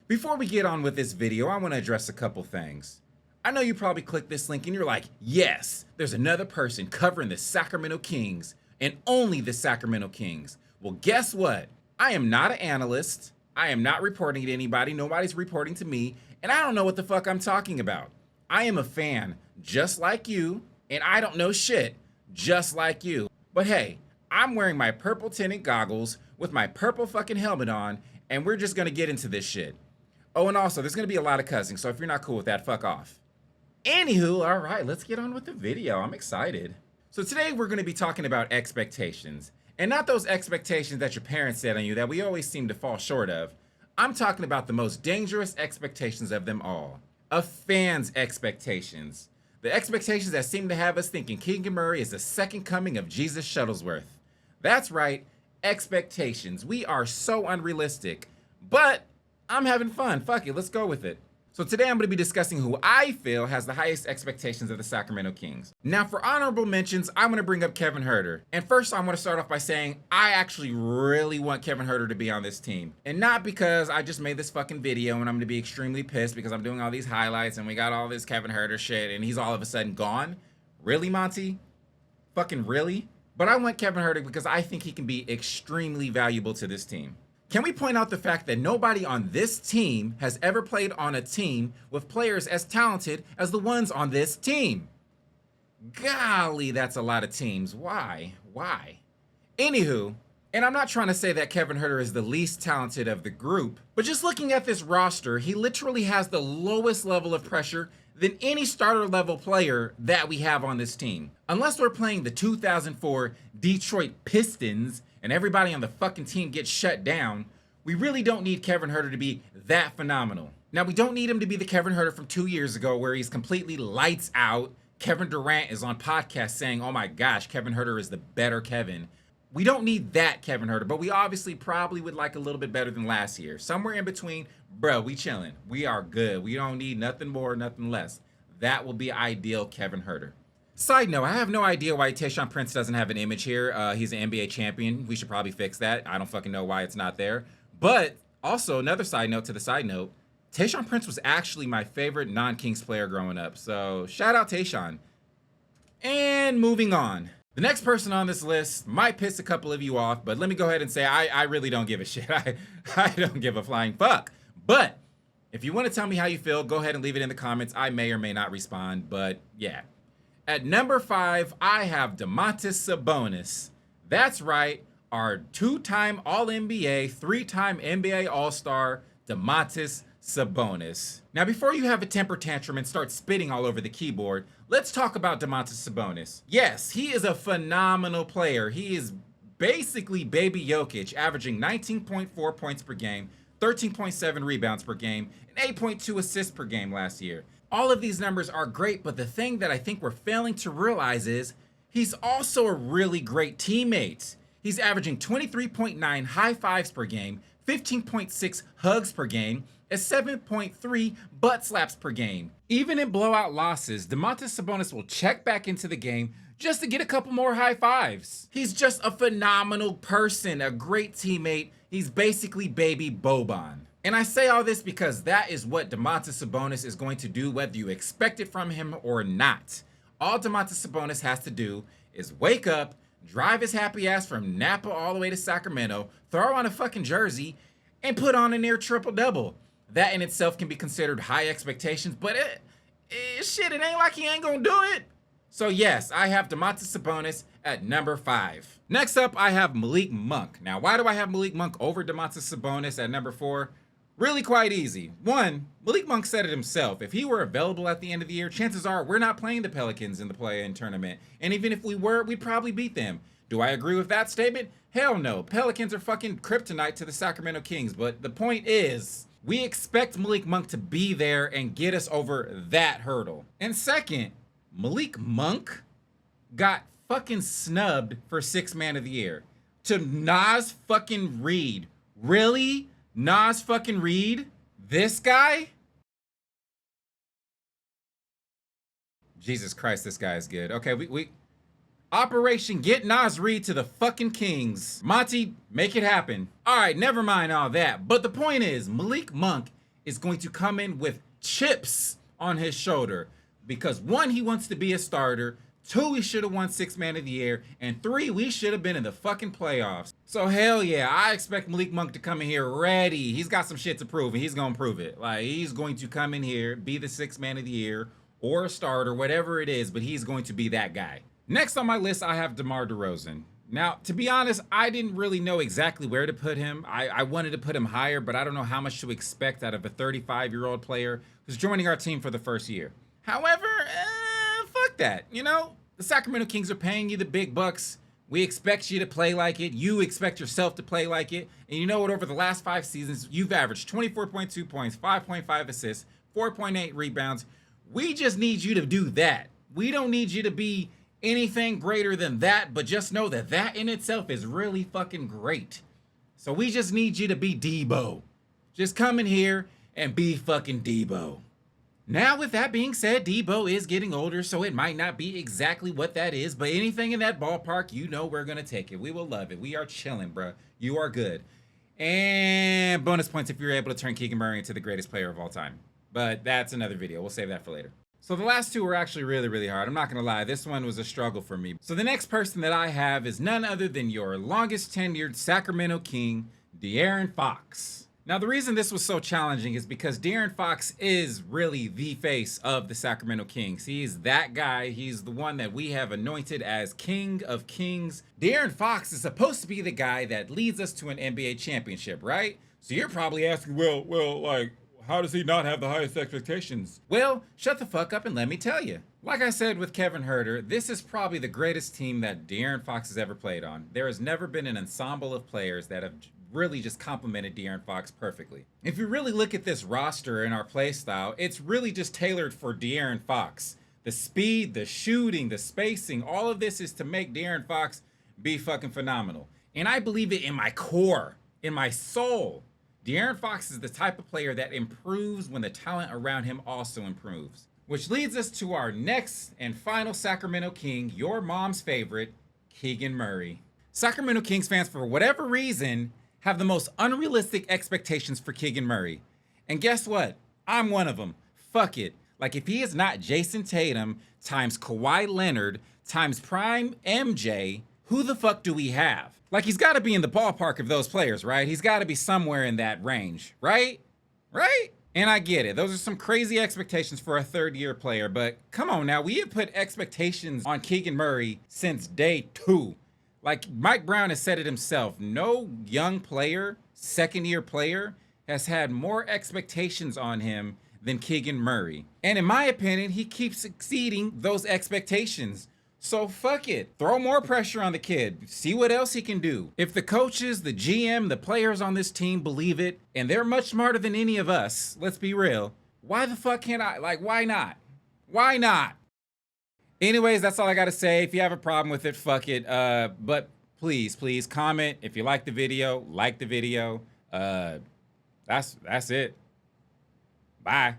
Before we get on with this video, I want to address a couple things. I know you probably clicked this link and you're like, yes, there's another person covering the Sacramento Kings and only the Sacramento Kings. Well, guess what? I am not an analyst. I am not reporting to anybody. Nobody's reporting to me. And I don't know what the fuck I'm talking about. I am a fan just like you, and I don't know shit just like you. But hey, I'm wearing my purple tinted goggles with my purple fucking helmet on, and we're just gonna get into this shit. Oh, and also, there's gonna be a lot of cussing, so if you're not cool with that, fuck off. Anywho, all right, let's get on with the video. I'm excited. So today we're gonna be talking about expectations. And not those expectations that your parents set on you that we always seem to fall short of. I'm talking about the most dangerous expectations of them all. A fan's expectations. The expectations that seem to have us thinking Keegan Murray is the second coming of Jesus Shuttlesworth. That's right, expectations. We are so unrealistic. But I'm having fun. Fuck it, let's go with it. So today I'm going to be discussing who I feel has the highest expectations of the Sacramento Kings. Now for honorable mentions, I'm going to bring up Kevin Huerter. And first I want to start off by saying I actually really want Kevin Huerter to be on this team. And not because I just made this fucking video and I'm going to be extremely pissed because I'm doing all these highlights and we got all this Kevin Huerter shit and he's all of a sudden gone. Really, Monty? Fucking really? But I want Kevin Huerter because I think he can be extremely valuable to this team. Can we point out the fact that nobody on this team has ever played on a team with players as talented as the ones on this team? Golly, that's a lot of teams. Why? Anywho, and I'm not trying to say that Kevin Huerter is the least talented of the group, but just looking at this roster, he literally has the lowest level of pressure than any starter level player that we have on this team. Unless we're playing the 2004 Detroit Pistons and everybody on the fucking team gets shut down, we really don't need Kevin Huerter to be that phenomenal. Now, we don't need him to be the Kevin Huerter from 2 years ago where he's completely lights out. Kevin Durant is on podcasts saying, oh my gosh, Kevin Huerter is the better Kevin. We don't need that Kevin Huerter, but we obviously probably would like a little bit better than last year. Somewhere in between, bro, we chilling. We are good. We don't need nothing more, nothing less. That will be ideal Kevin Huerter. Side note, I have no idea why Tayshaun Prince doesn't have an image here. He's an NBA champion. We should probably fix that. I don't fucking know why it's not there. But also, another side note to the side note, Tayshaun Prince was actually my favorite non-Kings player growing up. So shout out Tayshaun. And moving on. The next person on this list might piss a couple of you off, but let me go ahead and say I really don't give a shit. I don't give a flying fuck. But if you want to tell me how you feel, go ahead and leave it in the comments. I may or may not respond, but yeah. At number 5, I have Domantas Sabonis. That's right, our 2-time All-NBA, 3-time NBA All-Star, Domantas Sabonis. Now, before you have a temper tantrum and start spitting all over the keyboard, let's talk about Domantas Sabonis. Yes, he is a phenomenal player. He is basically baby Jokic, averaging 19.4 points per game, 13.7 rebounds per game, and 8.2 assists per game last year. All of these numbers are great, but the thing that I think we're failing to realize is he's also a really great teammate. He's averaging 23.9 high fives per game, 15.6 hugs per game, and 7.3 butt slaps per game. Even in blowout losses, Domantas Sabonis will check back into the game just to get a couple more high fives. He's just a phenomenal person, a great teammate. He's basically baby Boban. And I say all this because that is what Domantas Sabonis is going to do whether you expect it from him or not. All Domantas Sabonis has to do is wake up, drive his happy ass from Napa all the way to Sacramento, throw on a fucking jersey, and put on a near triple-double. That in itself can be considered high expectations, but shit, it ain't like he ain't gonna do it. So yes, I have Domantas Sabonis at number 5. Next up, I have Malik Monk. Now, why do I have Malik Monk over Domantas Sabonis at number 4? Really quite easy. One, Malik Monk said it himself. If he were available at the end of the year, chances are we're not playing the Pelicans in the play-in tournament. And even if we were, we'd probably beat them. Do I agree with that statement? Hell no. Pelicans are fucking kryptonite to the Sacramento Kings. But the point is, we expect Malik Monk to be there and get us over that hurdle. And second, Malik Monk got fucking snubbed for 6th Man of the Year to Naz fucking Reid. Really? Naz fucking Reid? This guy? Jesus Christ, this guy is good. Okay, we Operation Get Naz Reid to the fucking Kings. Monty, make it happen. All right, never mind all that. But the point is, Malik Monk is going to come in with chips on his shoulder because 1, he wants to be a starter. 2, we should have won 6th Man of the Year. And 3, we should have been in the fucking playoffs. So hell yeah, I expect Malik Monk to come in here ready. He's got some shit to prove, and he's gonna prove it. Like, he's going to come in here, be the 6th Man of the Year, or a starter, whatever it is, but he's going to be that guy. Next on my list, I have DeMar DeRozan. Now, to be honest, I didn't really know exactly where to put him. I wanted to put him higher, but I don't know how much to expect out of a 35-year-old player who's joining our team for the first year. However, fuck that, you know? The Sacramento Kings are paying you the big bucks. We expect you to play like it. You expect yourself to play like it. And you know what? Over the last 5 seasons, you've averaged 24.2 points, 5.5 assists, 4.8 rebounds. We just need you to do that. We don't need you to be anything greater than that, but just know that that in itself is really fucking great. So we just need you to be Debo. Just come in here and be fucking Debo. Now, with that being said, Debo is getting older, so it might not be exactly what that is, but anything in that ballpark, you know we're going to take it. We will love it. We are chilling, bro. You are good. And bonus points if you're able to turn Keegan Murray into the greatest player of all time. But that's another video. We'll save that for later. So the last 2 were actually really, really hard. I'm not going to lie. This one was a struggle for me. So the next person that I have is none other than your longest tenured Sacramento King, De'Aaron Fox. Now, the reason this was so challenging is because De'Aaron Fox is really the face of the Sacramento Kings. He's that guy. He's the one that we have anointed as King of Kings. De'Aaron Fox is supposed to be the guy that leads us to an NBA championship, right? So you're probably asking, well, like, how does he not have the highest expectations? Well, shut the fuck up and let me tell you. Like I said with Kevin Huerter, this is probably the greatest team that De'Aaron Fox has ever played on. There has never been an ensemble of players that have really just complemented De'Aaron Fox perfectly. If you really look at this roster and our play style, it's really just tailored for De'Aaron Fox. The speed, the shooting, the spacing, all of this is to make De'Aaron Fox be fucking phenomenal. And I believe it in my core, in my soul. De'Aaron Fox is the type of player that improves when the talent around him also improves. Which leads us to our next and final Sacramento King, your mom's favorite, Keegan Murray. Sacramento Kings fans, for whatever reason, have the most unrealistic expectations for Keegan Murray. And guess what? I'm one of them. Fuck it. Like, if he is not Jason Tatum times Kawhi Leonard times prime MJ, who the fuck do we have? Like, he's got to be in the ballpark of those players, right? He's got to be somewhere in that range, right? Right? And I get it. Those are some crazy expectations for a third-year player, but come on now. We have put expectations on Keegan Murray since day 2. Like Mike Brown has said it himself, no young player, second-year player, has had more expectations on him than Keegan Murray. And in my opinion, he keeps exceeding those expectations. So fuck it. Throw more pressure on the kid. See what else he can do. If the coaches, the GM, the players on this team believe it, and they're much smarter than any of us, let's be real, why the fuck can't I? Like, why not? Why not? Anyways, that's all I got to say. If you have a problem with it, fuck it. But please comment. If you like the video, like the video. That's it. Bye.